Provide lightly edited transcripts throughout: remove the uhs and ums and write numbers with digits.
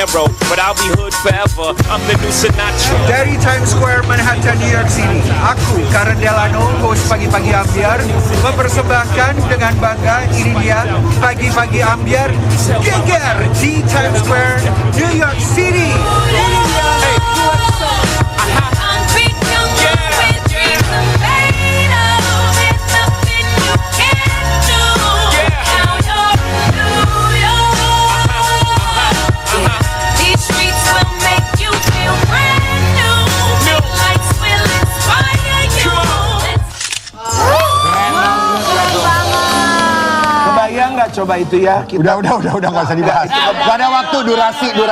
Camaro, but I'll be hood forever. I'm the new Sinatra. Dari Times Square, Manhattan, New York City, aku, Karen Delano, host Pagi-Pagi Ambyar, mempersembahkan dengan bangga ini dia Pagi-Pagi Ambyar geger di Times Square, New York City. Coba itu ya. Udah nggak usah dibahas. Gak ada waktu, durasi. New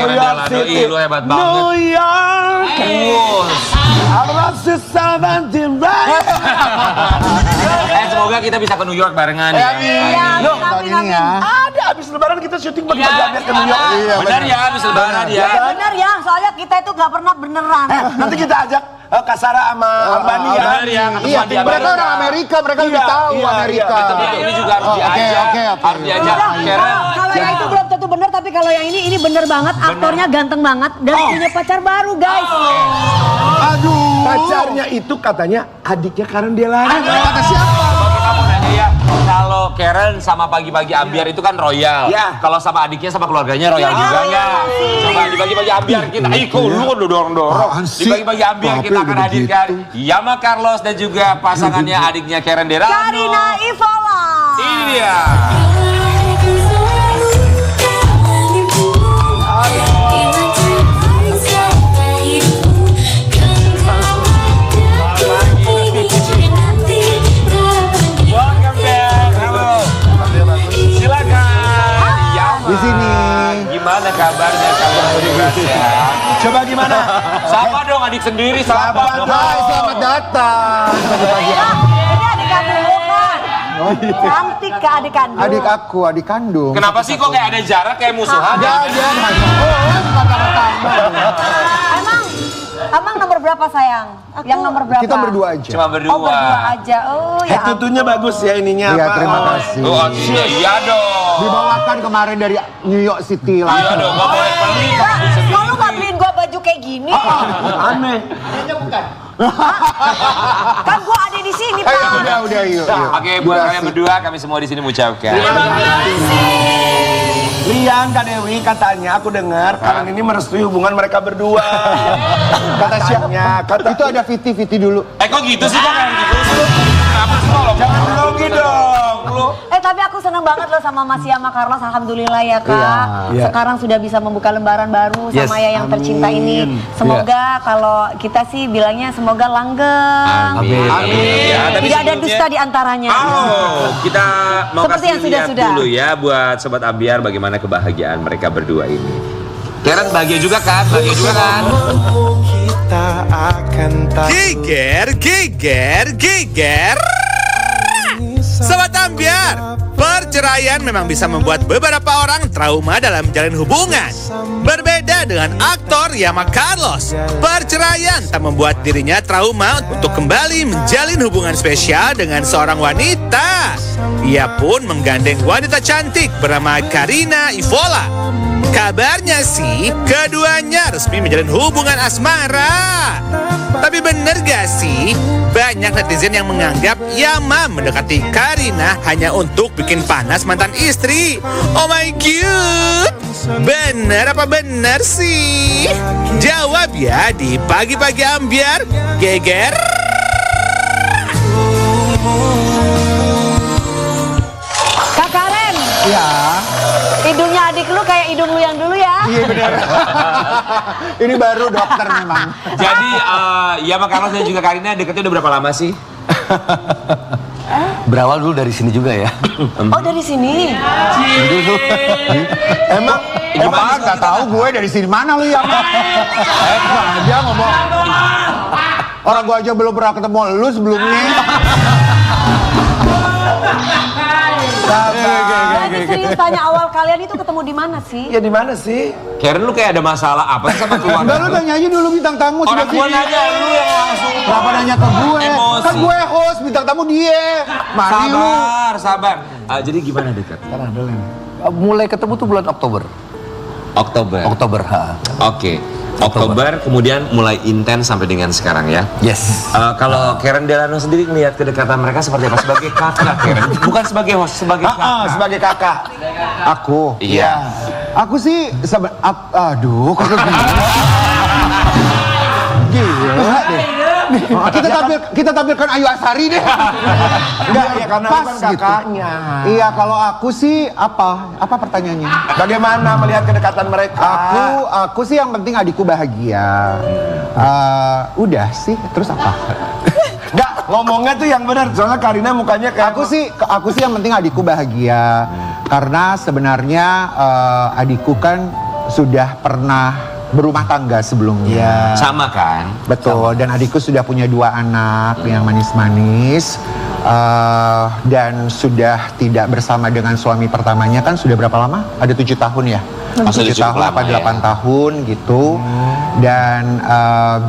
York City. Lu hebat banget. New York. Semoga kita bisa ke New York barengan ya. Loh, tahun ini ya. Ada abis lebaran kita syuting Pagi-Pagi Ambyar ke New York. Iya, Benar ya, abis lebaran ya. Benar ya, soalnya kita itu nggak pernah beneran. Nanti kita ajak Kak Sarah sama Albani ya. Benar ya. Iya, mereka orang Amerika, mereka lebih tahu Amerika. Ini juga harus diajak. Harus diajak. Kalau yang itu belum tentu benar, tapi kalau yang ini benar banget. Aktornya ganteng banget dan punya pacar baru, guys. Aduh. Pacarnya itu katanya adiknya Karen Delano. Kata siapa? Kamu nanya ya, kalau Karen sama Pagi-Pagi Ambyar itu kan royal. Ya. Kalau sama adiknya sama keluarganya royal juga nggak? Coba di Pagi-Pagi Ambyar kita, lu kan dorong-dorong. Di Pagi-Pagi Ambyar kita akan hadirkan Yama Carlos dan juga pasangannya adiknya Karen Delano. Karina Ivola. Ini dia. Di sini. Gimana kabarnya ya? Coba gimana? Sapa dong adik sendiri, sapa dong. Hai, selamat datang. Ini adik kandung kan? Cantik ke adik kandung. Adik aku, adik kandung. Kenapa sih kok kayak ada jarak kayak musuhan? Emang nomor berapa sayang? Yang nomor berapa? Kita berdua aja. Cuma berdua. Oh berdua aja. Oh ya. Tutunya bagus ya ininya. Iya, apa? terima kasih. Oh iya dong. Dibawakan kemarin dari New York City Iya langsung. dong, gak boleh pelit. Kalau lu nggak beliin gua baju kayak gini, Aneh. kan gua ada di sini Pak. Udah, yuk. Oke, buat kalian berdua kami semua di sini mengucapkan. Rian, Kak Dewi katanya aku dengar kalian ini merestui hubungan mereka berdua. Kata siapa? Itu ada Viti dulu. Kok gitu sih kok kayak gitu sih? Kenapa sih lo? Jangan grogi dong, lu. Tapi aku seneng banget loh sama Mas Yama Carlos, alhamdulillah ya Kak. Iya. Sekarang sudah bisa membuka lembaran baru sama ya yang tercinta ini. Semoga kalau kita sih bilangnya semoga langgeng. Amin. Ya, tapi Tidak ada sebelumnya- dusta di antaranya. Kita mau Seperti kasih yang lihat sudah-sudah. dulu ya buat Sobat Ambyar bagaimana kebahagiaan mereka berdua ini. Karen bahagia juga kan? Bahagia juga kan? Geger. Sobat Ambyar, perceraian memang bisa membuat beberapa orang trauma dalam menjalin hubungan. Berbeda dengan aktor Yama Carlos, perceraian tak membuat dirinya trauma untuk kembali menjalin hubungan spesial dengan seorang wanita. Ia pun menggandeng wanita cantik bernama Karina Ivola. Kabarnya sih, keduanya resmi menjalin hubungan asmara. Tapi bener gak sih, banyak netizen yang menganggap Yama mendekati Karina hanya untuk bikin panas mantan istri. Oh my god, bener apa bener sih? Jawab ya di Pagi-Pagi Ambyar, geger. Kak Karen, Iya. hidungnya adik lu kayak hidung lu yang dulu ya. Iya benar. Ini baru dokter memang. Jadi Yama Carlos dan juga Karina deketnya udah berapa lama sih? Berawal dulu dari sini juga ya. Oh dari sini. Emang nggak tahu gue dari sini mana lu ya? Aja ngomong. Orang gue aja belum pernah ketemu lu sebelumnya. Jadi serius tanya awal kalian itu ketemu di mana sih? Ya di mana sih? Karen lu kayak ada masalah apa sih sama keluarga? Enggak, lu tanya aja dulu bintang tamu Orang sebelah gua sini. nanya lu yang langsung. Kenapa nanya ke gue? Emosi. Kan gue host, bintang tamu dia. Mani lu. Sabar. Jadi gimana dekat? Mulai ketemu tuh bulan Oktober. Oktober. Oke. Oktober kemudian mulai intens sampai dengan sekarang ya. Yes. Kalau Karen Delano sendiri melihat kedekatan mereka seperti apa? Sebagai kakak Karen, bukan sebagai host, sebagai kakak. Sebagai kakak. Aku. Iya. Aku sih aduh, kok gila deh. Kita tampilkan Ayu Asari deh. Enggak, ya karena pas kan gitu. kakaknya. Iya, kalau aku sih apa pertanyaannya? Bagaimana melihat kedekatan mereka? Aku sih yang penting adikku bahagia. Udah sih, terus apa? Enggak, ngomongnya tuh yang benar. Soalnya Karina mukanya kayak Aku sih yang penting adikku bahagia. Karena sebenarnya adikku kan sudah pernah berumah tangga sebelumnya. Sama kan? Betul, dan adikku sudah punya 2 anak yang manis-manis. Dan sudah tidak bersama dengan suami pertamanya kan sudah berapa lama? Ada 7 tahun ya? 7 tahun lama, apa 8 tahun gitu. Dan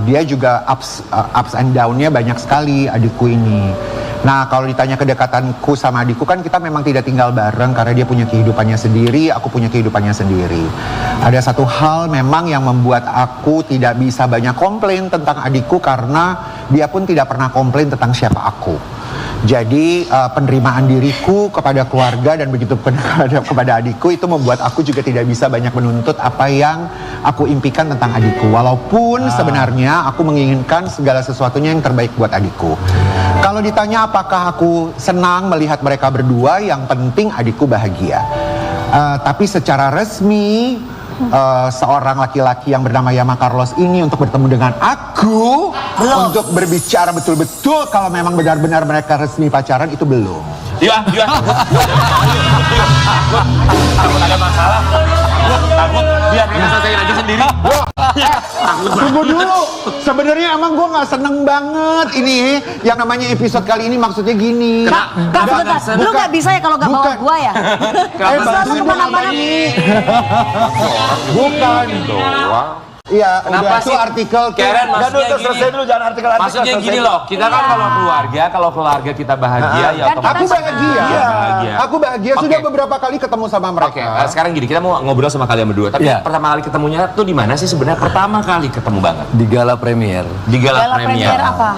dia juga ups and down-nya banyak sekali adikku ini. Nah, kalau ditanya kedekatanku sama adikku kan kita memang tidak tinggal bareng karena dia punya kehidupannya sendiri, aku punya kehidupannya sendiri. Ada satu hal memang yang membuat aku tidak bisa banyak komplain tentang adikku karena dia pun tidak pernah komplain tentang siapa aku. Jadi penerimaan diriku kepada keluarga dan begitu kepada adikku itu membuat aku juga tidak bisa banyak menuntut apa yang aku impikan tentang adikku. Walaupun sebenarnya aku menginginkan segala sesuatunya yang terbaik buat adikku. Kalau ditanya apakah aku senang melihat mereka berdua, yang penting adikku bahagia. Tapi secara resmi seorang laki-laki yang bernama Yama Carlos ini untuk bertemu dengan aku untuk berbicara betul-betul kalau memang benar-benar mereka resmi pacaran itu belum. Iya. Takut ada masalah. Takut biar kita selesaiin aja sendiri. Tunggu dulu. Sebenarnya emang gue nggak seneng banget ini yang namanya episode kali ini maksudnya gini. Kak, sebentar. Lu nggak bisa ya kalau nggak bawa gua ya? Selalu kemana-mana. Bukan. Iya, Kenapa udah sih? itu artikel Karen, maksudnya Udah selesai gini. dulu, jangan artikel-artikel. Maksudnya gini loh, kita kan kalau keluarga kita bahagia ya Kan otomatis. Aku bahagia. Bahagia. Aku bahagia sudah Oke. beberapa kali ketemu sama mereka. Oke, sekarang gini, kita mau ngobrol sama kalian berdua. Tapi pertama kali ketemunya tuh di mana sih sebenarnya? Pertama kali ketemu banget Di gala premier. di Gala gala premier premier. apa?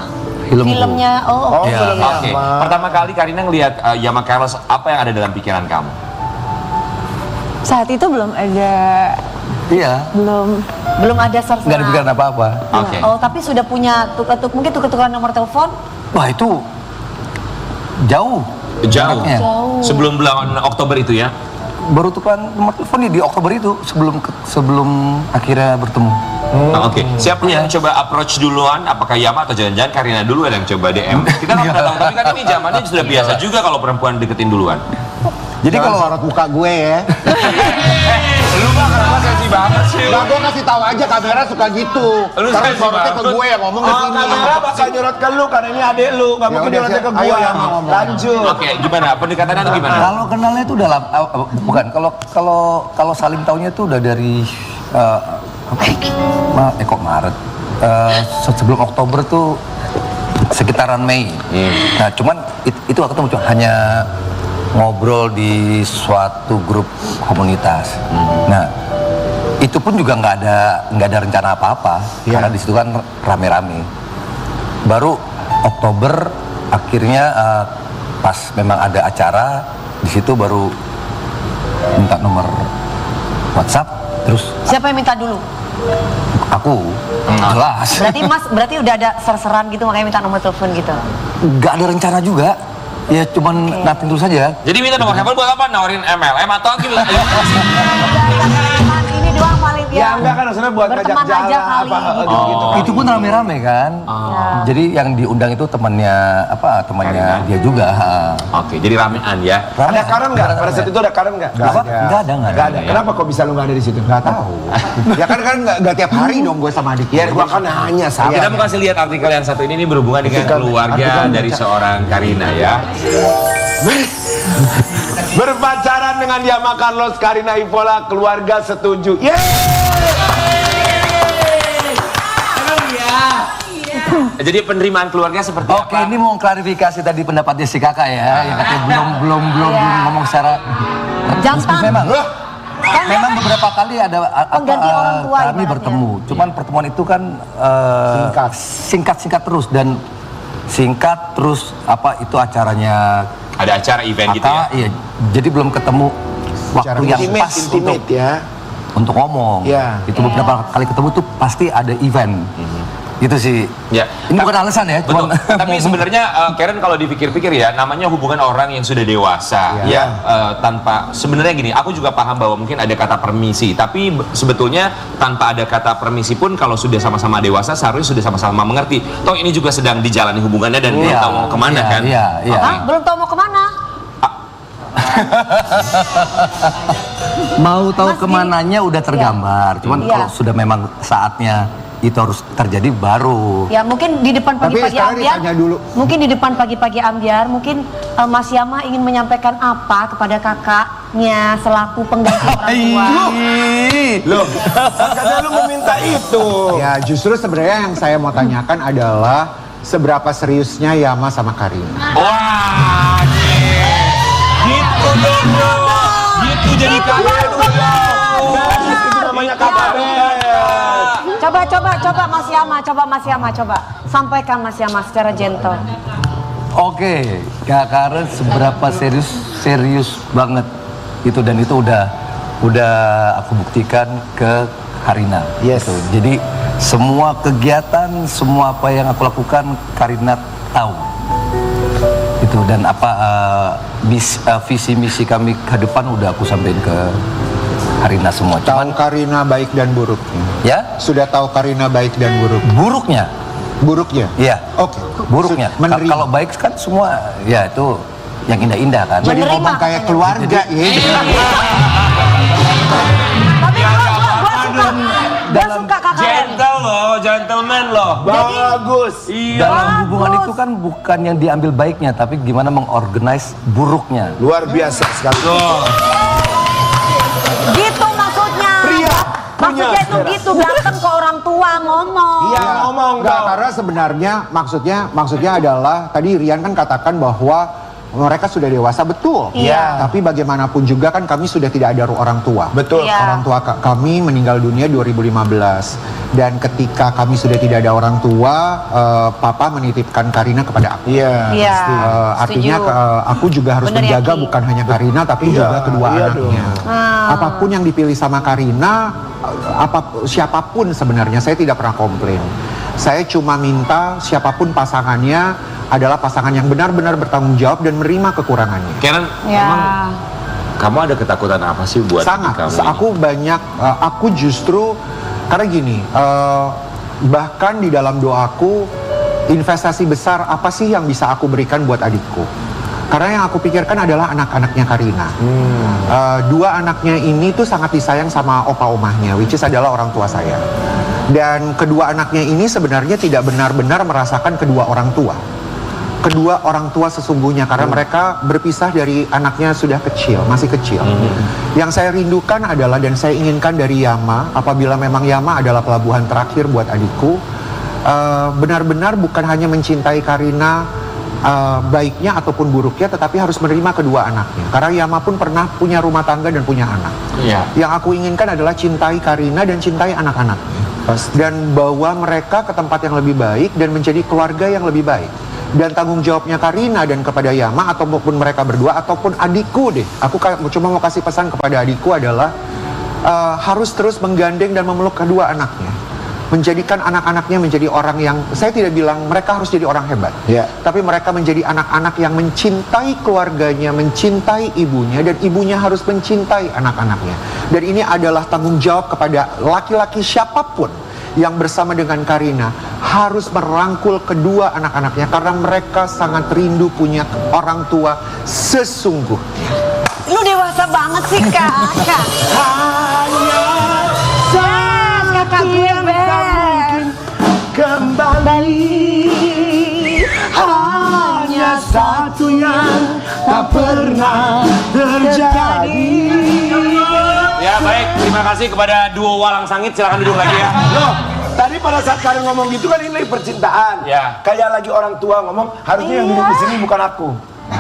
Filmku. Filmnya, filmnya. Oke, pertama kali Karina ngelihat Yama Carlos, apa yang ada dalam pikiran kamu? Saat itu belum ada, Iya. Belum ada serserah. Nggak ada pikiran apa-apa. Oke. Oh, tapi sudah punya mungkin tukar-tukaran nomor telepon? Wah itu jauh. Jauh. Sebelum bulan Oktober itu ya? Baru tukeran nomor telepon di Oktober itu sebelum akhirnya bertemu. Oke. Siapa yang coba approach duluan? Apakah Yama atau jangan-jangan Karina dulu yang coba DM? Kita nggak pernah tahu. Tapi kan ini zamannya sudah biasa juga kalau perempuan deketin duluan. Jadi kalau sorot muka gue ya. Lu mah kenapa sensi banget sih? Nah, gue kasih tahu aja kamera suka gitu. Lu Karena sensi sorotnya ke banget. gue yang ngomong ke sini. Kamera bakal nyorot ke lu karena ini adek lu, nggak mungkin udah, nyorotnya ke ayo, gua. Yama, ngomong. Lanjut. Oke, gimana? Pendekatannya itu gimana? Kalau kenalnya itu udah bukan kalau saling taunya itu udah dari Maret. Sebelum Oktober tuh sekitaran Mei. Nah, cuman itu aku tuh hanya ngobrol di suatu grup komunitas. Nah, itu pun juga nggak ada rencana apa-apa karena di situ kan rame-rame. Baru Oktober akhirnya pas memang ada acara di situ baru minta nomor WhatsApp terus Siapa yang minta dulu? aku jelas Berarti udah ada serseran gitu makanya minta nomor telepon gitu. nggak ada rencana juga ya cuman nothing terus saja. Jadi minta nomor handphone buat apa? Nawarin MLM atau gitu? Ini doang paling Ya enggak kan maksudnya buat ngajak berteman aja jalan kali apa gitu. gitu. Itu pun rame-rame kan. Jadi yang diundang itu temannya dia juga. Oke, jadi ramean ya. Ada Karen nggak? Pada saat itu ada Karen nggak? Nggak ada. Nggak ada. Kenapa kok bisa lu nggak ada di situ? Nggak tahu. Ya kan nggak tiap hari dong gue sama adik. Ya gua kan nanya sama. Kita mau kasih lihat artikel yang satu ini berhubungan dengan keluarga dari seorang Karina ya. Berpacaran dengan Yama Carlos, Karina Ivola, keluarga setuju. Jadi penerimaan keluarga seperti Oke, apa? ini mau klarifikasi tadi pendapatnya si kakak ya, yang katanya belum ngomong secara Jantan. memang. memang beberapa kali ada Pengganti orang tua kami ibaratnya. bertemu. Cuman pertemuan itu kan singkat terus dan singkat terus itu acaranya Ada acara event gitu ya. Iya. Jadi belum ketemu waktu yang pas intimate ya. untuk ngomong. Iya. Itu beberapa kali ketemu tuh pasti ada event. Itu sih. Ya. Ini bukan alasan ya. Betul. cuman- Tapi sebenarnya Karen kalau dipikir-pikir ya, namanya hubungan orang yang sudah dewasa, ya tanpa sebenarnya gini, aku juga paham bahwa mungkin ada kata permisi, tapi sebetulnya tanpa ada kata permisi pun kalau sudah sama-sama dewasa seharusnya sudah sama-sama mengerti. Toh ini juga sedang dijalani hubungannya dan belum tahu mau kemana kan? Iya. Hah? Belum tahu mau kemana? Mau tahu Mas, kemananya udah tergambar. Cuman Iya. kalau sudah memang saatnya itu harus terjadi baru. Ya mungkin di depan Tapi pagi-pagi sekarang ambiar. ditanya dulu. Mungkin di depan pagi-pagi ambiar, mungkin Mas Yama ingin menyampaikan apa kepada kakaknya selaku pengganti orang tua. Loh, katanya lu meminta itu. Ya justru sebenarnya yang saya mau tanyakan adalah seberapa seriusnya Yama sama Karina. Wah, gitu dong, gitu jadi kabar Itu namanya kabaret. Coba Mas Yama, coba sampaikan Mas Yama secara gentle. Oke, Kak Karen seberapa serius banget itu, dan itu udah aku buktikan ke Karina. Yes. Gitu. Jadi semua kegiatan, semua apa yang aku lakukan Karina tahu. Itu, dan apa visi misi kami ke depan udah aku sampaikan ke Karina semua. Tahu Karina baik dan buruknya. Ya, Sudah tahu Karina baik dan buruk. buruknya. Buruknya? Iya. Oke. Buruknya. Menerima. Kalau baik kan semua ya itu yang indah-indah kan. Jadi Menerima ngomong kayak katanya. keluarga ya. Tapi gua suka kakak. gentle loh, gentleman loh. Bagus. Dalam hubungan itu kan bukan yang diambil baiknya, tapi gimana mengorganize buruknya. Luar biasa sekali. Gitu maksudnya. Pria punya Maksudnya itu selera. gitu, datang ke orang tua ngomong. Iya, ngomong Enggak, dong. karena sebenarnya maksudnya adalah tadi Rian kan katakan bahwa mereka sudah dewasa, betul. Iya. Tapi bagaimanapun juga kan kami sudah tidak ada orang tua. Betul. Iya. Orang tua kami meninggal dunia 2015. Dan ketika kami sudah tidak ada orang tua, Papa menitipkan Karina kepada aku. Iya. Iya. Artinya setuju. aku juga harus Bener, menjaga Yaki. bukan hanya Karina tapi Iya, juga kedua iya anaknya. Apapun yang dipilih sama Karina, siapapun sebenarnya saya tidak pernah komplain. Saya cuma minta siapapun pasangannya adalah pasangan yang benar-benar bertanggung jawab dan menerima kekurangannya. Karen, Ya. emang kamu ada ketakutan apa sih buat Sangat. kamu? Aku banyak. Aku justru karena gini. Bahkan di dalam doaku, investasi besar apa sih yang bisa aku berikan buat adikku? Karena yang aku pikirkan adalah anak-anaknya Karina. Dua anaknya ini tuh sangat disayang sama opa-omahnya, which is adalah orang tua saya. Dan kedua anaknya ini sebenarnya tidak benar-benar merasakan kedua orang tua. Kedua orang tua sesungguhnya, karena mereka berpisah dari anaknya sudah kecil, masih kecil. Yang saya rindukan adalah, dan saya inginkan dari Yama, apabila memang Yama adalah pelabuhan terakhir buat adikku, benar-benar bukan hanya mencintai Karina baiknya ataupun buruknya, tetapi harus menerima kedua anaknya. Karena Yama pun pernah punya rumah tangga dan punya anak. Iya. Yang aku inginkan adalah cintai Karina dan cintai anak-anaknya. Dan bawa mereka ke tempat yang lebih baik dan menjadi keluarga yang lebih baik. Dan tanggung jawabnya Karina dan kepada Yama ataupun mereka berdua ataupun adikku deh. Aku cuma mau kasih pesan kepada adikku adalah harus terus menggandeng dan memeluk kedua anaknya. Menjadikan anak-anaknya menjadi orang yang, saya tidak bilang mereka harus jadi orang hebat. Ya. Tapi mereka menjadi anak-anak yang mencintai keluarganya, mencintai ibunya, dan ibunya harus mencintai anak-anaknya. Dan ini adalah tanggung jawab kepada laki-laki siapapun yang bersama dengan Karina harus merangkul kedua anak-anaknya karena mereka sangat rindu punya orang tua sesungguhnya. Lu dewasa banget sih kak. Kakak gue Ben. Kembali hanya satu yang tak pernah terjadi. Ya baik, terima kasih kepada duo Walang Sangit. Silakan duduk lagi ya. Loh, tadi pada saat Karen ngomong gitu kan ini percintaan. Ya. Kayak lagi orang tua ngomong, harusnya yang duduk di sini bukan aku.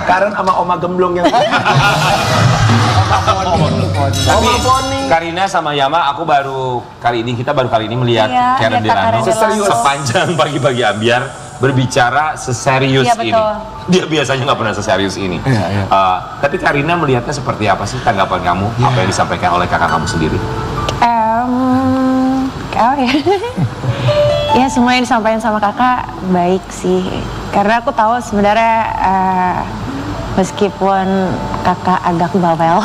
Karen sama Oma Gemblong yang Tapi Karina sama Yama, kita baru kali ini melihat Iya, Karen lihat Kak Delano Karen Delano. sepanjang pagi-pagi ambiar berbicara seserius Iya, ini. betul. Dia biasanya nggak pernah seserius ini. Tapi Karina melihatnya seperti apa sih tanggapan kamu? Apa yang disampaikan oleh kakak kamu sendiri? Kayak ya. Ya semua yang disampaikan sama kakak baik sih. Karena aku tahu sebenarnya meskipun kakak agak bawel,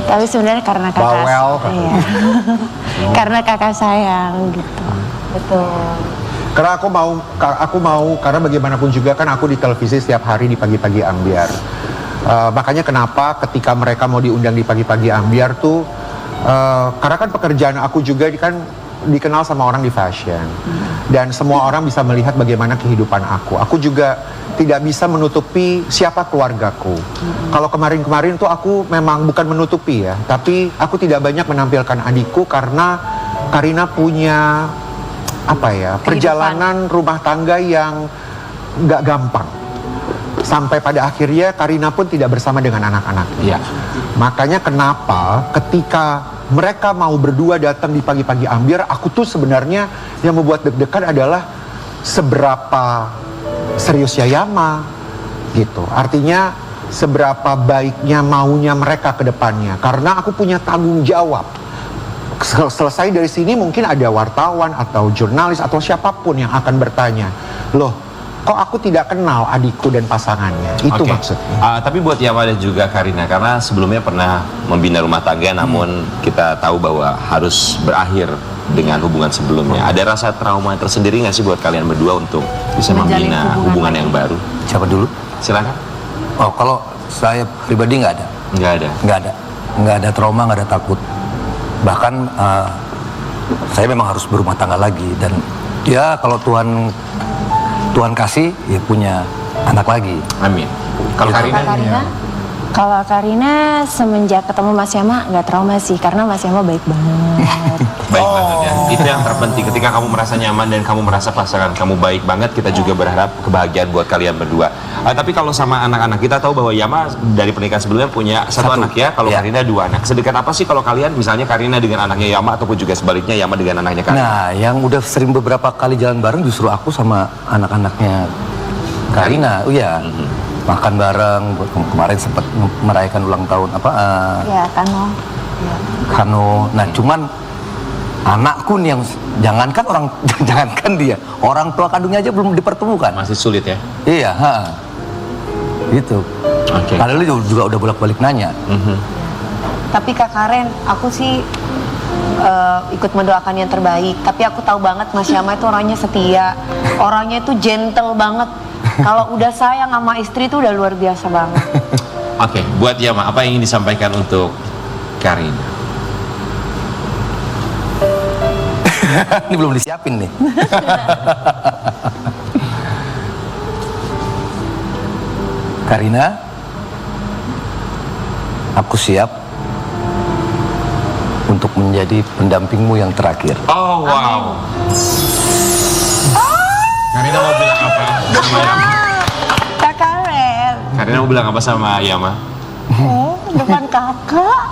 tapi sebenarnya karena kakak. Bawel. Iya. Karena kakak sayang gitu. Betul. Karena aku mau karena bagaimanapun juga kan aku di televisi setiap hari di pagi-pagi ambiar. Makanya kenapa ketika mereka mau diundang di pagi-pagi ambiar tuh karena kan pekerjaan aku juga kan dikenal sama orang di fashion dan semua orang bisa melihat bagaimana kehidupan aku. Aku juga tidak bisa menutupi siapa keluargaku. Kalau kemarin-kemarin tuh aku memang bukan menutupi ya, tapi aku tidak banyak menampilkan adikku karena Karina punya perjalanan rumah tangga yang nggak gampang. Sampai pada akhirnya Karina pun tidak bersama dengan anak-anaknya. Iya. Makanya kenapa ketika mereka mau berdua datang di pagi-pagi ambiar, aku tuh sebenarnya yang membuat deg-degan adalah seberapa seriusnya Yama gitu. Artinya seberapa baiknya maunya mereka ke depannya. Karena aku punya tanggung jawab. Selesai dari sini mungkin ada wartawan atau jurnalis atau siapapun yang akan bertanya, loh kok aku tidak kenal adikku dan pasangannya? Itu maksudnya. Tapi buat Yama dan juga Karina, karena sebelumnya pernah membina rumah tangga, namun kita tahu bahwa harus berakhir dengan hubungan sebelumnya. Ada rasa trauma tersendiri nggak sih buat kalian berdua untuk bisa Menjalin membina hubungan yang baru? Siapa dulu? Silakan. Oh, kalau saya pribadi nggak ada. Nggak ada trauma, nggak ada takut. Bahkan saya memang harus berumah tangga lagi dan ya kalau Tuhan kasih ya punya anak lagi. Amin. Kalau Karina? Kalau Karina semenjak ketemu Mas Yama nggak trauma sih, karena Mas Yama baik banget. Baik banget ya. Itu yang terpenting. Ketika kamu merasa nyaman dan kamu merasa pasangan kamu baik banget, kita juga berharap kebahagiaan buat kalian berdua. Tapi kalau sama anak-anak, kita tahu bahwa Yama dari pernikahan sebelumnya punya satu anak ya. Kalau Karina 2 anak. Sedekat apa sih kalau kalian, misalnya Karina dengan anaknya Yama ataupun juga sebaliknya Yama dengan anaknya Karina? Nah, yang udah sering beberapa kali jalan bareng justru aku sama anak-anaknya Karina. Oh iya. Makan bareng, kemarin sempat merayakan ulang tahun Ya Kano. Kano. Nah cuman anakku nih yang jangankan dia, orang tua kandungnya aja belum dipertemukan. Masih sulit ya? Iya, gitu. Padahal dia juga udah bolak-balik nanya. Tapi Kak Karen, aku sih ikut mendoakan yang terbaik. Tapi aku tahu banget Mas Yama itu orangnya setia, orangnya itu gentle banget. Kalau udah sayang sama istri itu udah luar biasa banget. Oke, buat Yama, apa yang ingin disampaikan untuk Karina? Ini belum disiapin nih. Karina, aku siap untuk menjadi pendampingmu yang terakhir. Oh wow. Karina mau bilang apa sama Yama? Kak Karen. Karina mau bilang apa sama Yama? Depan kakak.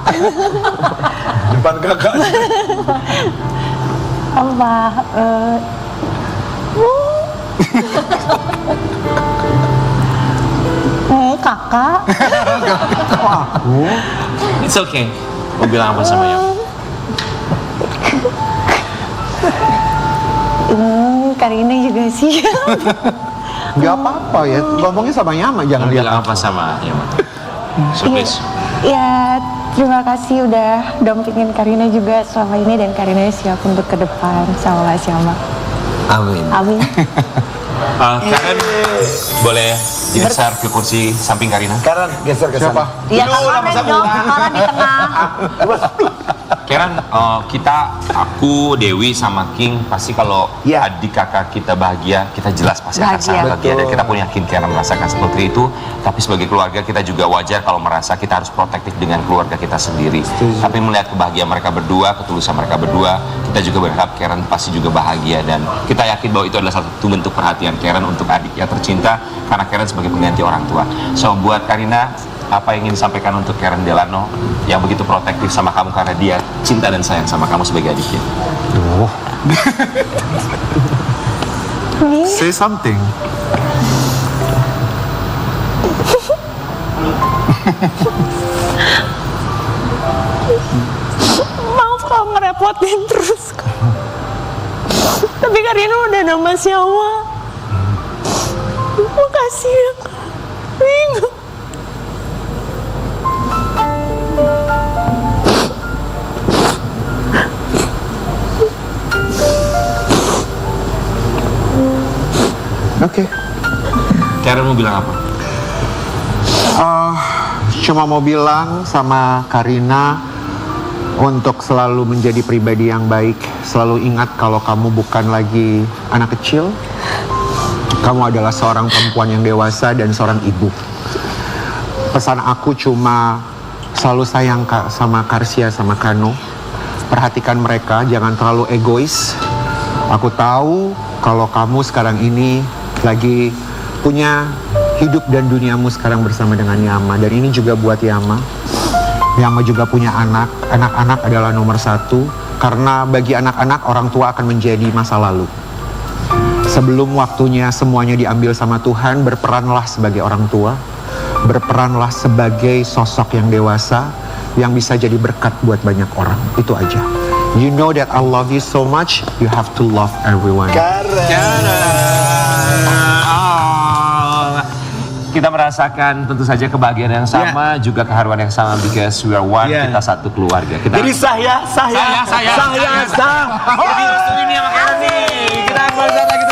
Depan kakak. Kakak. It's okay. Mau bilang apa sama Yama? Karina juga sih. Gak apa-apa ya, ngomongnya sama Yama, jangan Mau lihat bilang apa sama Yama? So please. Ya, terima kasih udah dampingin Karina juga selama ini, dan Karina siap untuk ke depan sama Mas Yama. Amin. Amin. Karen, boleh digeser ke kursi samping Karina? Karen, geser ke sana. Iya Kak Karen dong, Kak Karen di tengah. Karen, aku, Dewi, sama King pasti kalau adik kakak kita bahagia, kita jelas pasti akan sangat bahagia. Dan kita pun yakin Karen merasakan seperti itu. Tapi sebagai keluarga kita juga wajar kalau merasa kita harus protektif dengan keluarga kita sendiri. Tapi melihat kebahagiaan mereka berdua, ketulusan mereka berdua, kita juga berharap Karen pasti juga bahagia. Dan kita yakin bahwa itu adalah satu bentuk perhatian Karen untuk adiknya tercinta, karena Karen sebagai pengganti orang tua. So buat Karina, apa yang ingin disampaikan untuk Karen Delano yang begitu protektif sama kamu karena dia cinta dan sayang sama kamu sebagai adiknya? Say something. Maaf kalau ngerepotin terus. Tapi Karina udah nama Syama. Makasih ya, Kak. Oke. Karen mau bilang apa? Cuma mau bilang sama Karina untuk selalu menjadi pribadi yang baik. Selalu ingat kalau kamu bukan lagi anak kecil. Kamu adalah seorang perempuan yang dewasa dan seorang ibu. Pesan aku cuma selalu sayang sama Karsia sama Kano. Perhatikan mereka, jangan terlalu egois. Aku tahu kalau kamu sekarang ini lagi punya hidup dan duniamu sekarang bersama dengan Yama. Dan ini juga buat Yama. Yama juga punya anak. Anak-anak adalah nomor satu. Karena bagi anak-anak orang tua akan menjadi masa lalu. Sebelum waktunya semuanya diambil sama Tuhan, berperanlah sebagai orang tua. Berperanlah sebagai sosok yang dewasa yang bisa jadi berkat buat banyak orang. Itu aja. You know that I love you so much. You have to love everyone. Kita merasakan tentu saja kebahagiaan yang sama, juga keharuan yang sama, because we are one, kita satu keluarga. Jadi sah ya. Jadi restuin nih sama Karen nih. Kita akan lagi